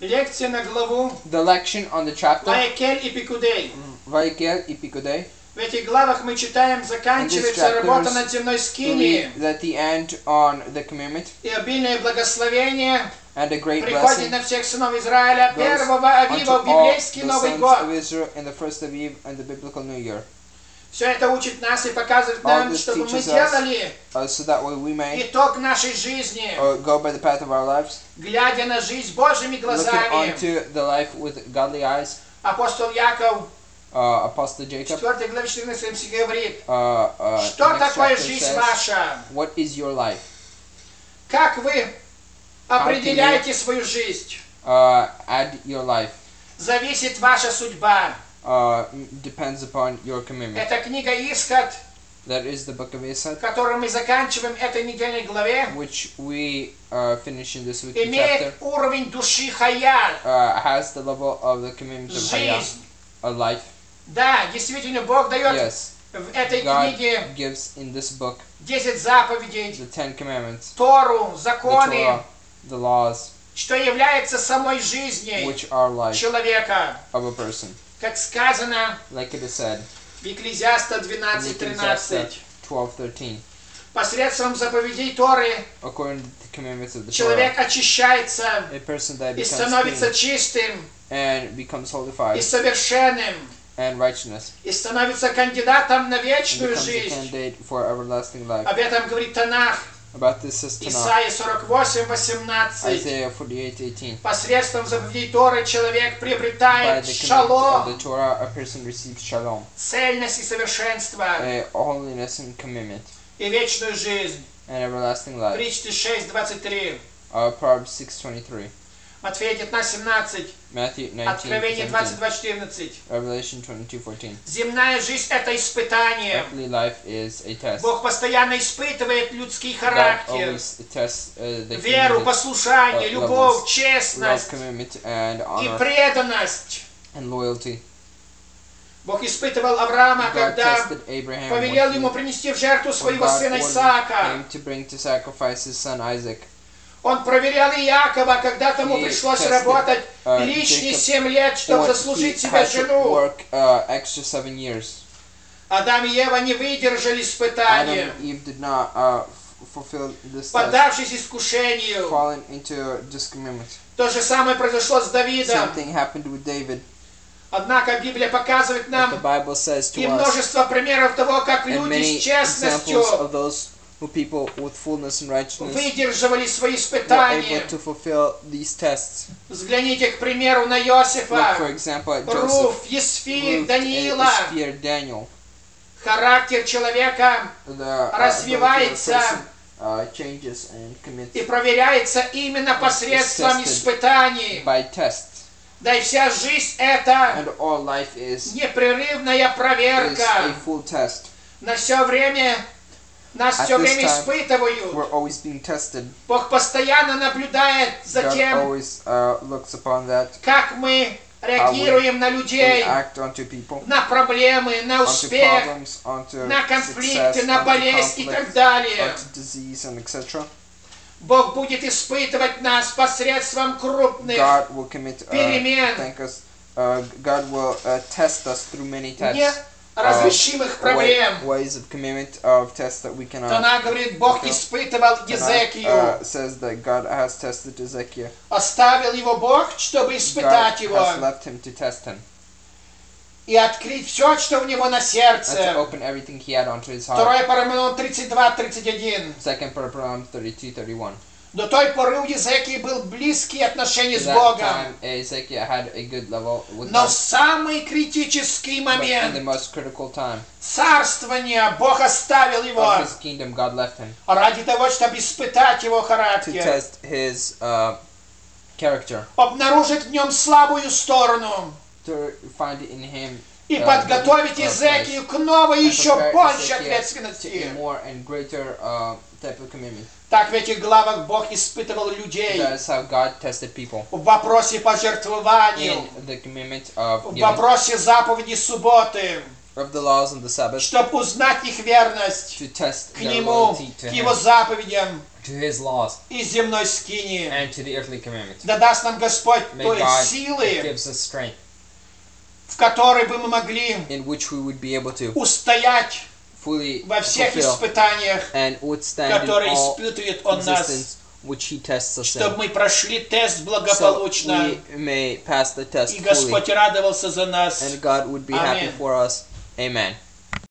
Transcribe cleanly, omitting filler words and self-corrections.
Лекция на главу The lection on the chapter Ваекель и Пикудей. Ваекель и Пикудей. В этих главах мы читаем, заканчивается работа над земной скинией. At the end on the commandment. И обильное благословение And a great приходит на всех сынов Израиля 1 Авива в библейский Новый год. Все это учит нас и показывает нам, чтобы мы делали итог нашей жизни, глядя на жизнь Божьими глазами. Апостол Яков Apostle Jacob, 4 главе 14 стихе говорит, что такое жизнь ваша? What is your life? Как вы определяете свою жизнь? Add your life. Зависит ваша судьба. Depends upon your commitment. Это книга Исход, That is the book of Issachar, которую мы заканчиваем этой недельной главе, which we finish in this week's имеет chapter. уровень души Хая. Has the level of the commitment of Haya, a life. Да, действительно, Бог дает Yes, в этой God книге gives in this book 10 заповедей, the 10 commandments, Тору, the законы, Torah, the laws, что является самой жизнью which are life человека. of a person. Как сказано Like it is said в Екклезиаста in 12:13, 12:13. посредством заповедей Торы According to the commandments of the человек Torah, очищается a person that и becomes становится clean чистым and becomes и holified совершенным, and righteousness, и становится кандидатом на and вечную becomes a жизнь. candidate for everlasting life. Об этом говорит Танах, About this is Tanakh, Исайя 48:18. Isaiah 48:18. Посредством заповедей Торы человек By приобретает the commandment of шалом, the Torah, a person receives shalom, цельность и совершенство, a holiness and commitment, и вечную жизнь. and everlasting life. Притчи 6:23, Proverbs 6:23, Матфея 19:17, Matthew Откровение 19:17, 22:14. Revelation 22:14. Земная жизнь — это испытание. Earthly life is a test. Бог постоянно испытывает людский God характер, always tests the веру, commitment, послушание, любовь, love, честность commitment, and и honor преданность. and loyalty. Бог испытывал Авраама, God когда tested Abraham повелел when ему принести в жертву when своего God сына ordered Исаака. him to bring to sacrifice his son Isaac. Он проверял Иакова, когда тому He пришлось tested, работать лишние Jacob 7 лет, чтобы When заслужить he себе had to жену. work extra 7 years. Адам и Ева не выдержали Adam испытания, and Eve did not fulfill this test, поддавшись искушению. falling into discommandment. То же самое произошло с Давидом. Same thing happened with David. Однако Библия показывает But the нам Bible says и to us, множество примеров того, как and люди many с честностью examples of those who people with fullness and righteousness выдерживали свои were испытания. able to fulfill these tests. Взгляните, к примеру, на Look, Иосифа, for example, at Руф, Joseph, Есфир, Ruth, Даниила. Esther, Daniel. Характер человека The развивается changes and commits и проверяется именно посредством испытаний. by tests. Да и вся жизнь — это And all life is непрерывная a проверка. full test. Нас все время At this time, испытывают. we're always being tested. Бог постоянно наблюдает за God тем, always looks upon that, как мы реагируем на we людей, act onto people, на проблемы, на onto успех, problems, onto на конфликты, success, на onto болезнь и conflict, так далее. onto disease, and etc. Бог будет испытывать нас посредством крупных God will commit, перемен, God will test us through many tests, неразрешимых проблем. ways of commitment of tests that we cannot. Она говорит, Бог испытывал Езекию. Says that God has tested Ezekiel. Оставил его Бог, чтобы God испытать его has left him to test him и открыть все, что у него на and to сердце. open everything he had onto his heart. 2 Паралипоменон 32:31. 2 Paralipоменон 32:31. До той поры у Езекии был близкие отношения At с that Богом. time, Ezekiel had a good level with Но God. в самый критический But in the момент most critical time царствования Бог оставил его of his kingdom, God left him ради того, чтобы испытать его to характер, test his character, обнаружить в нем слабую сторону to find in him и подготовить Езекию к новой and еще prepare большей Ezekiel to a ответственности. more and greater type of commitment. Так в этих главах Бог испытывал людей That's how God tested people в вопросе пожертвования, in the commitment of в giving, вопросе заповеди субботы, of the laws and the Sabbath, чтобы узнать их верность to test к their Нему, loyalty to к Его Him, заповедям. to His laws, и земной скинии. and to the earthly commandments. Да даст нам Господь May той God силы, gives us strength, в которой бы мы могли in which we would be able to устоять fully во всех fulfill испытаниях, and withstand in которые all испытывает Он нас, existence which He tests us чтобы in, мы прошли тест so благополучно, we may pass the test и fully, Господь радовался за нас. and God would be happy Amen. for us. Amen.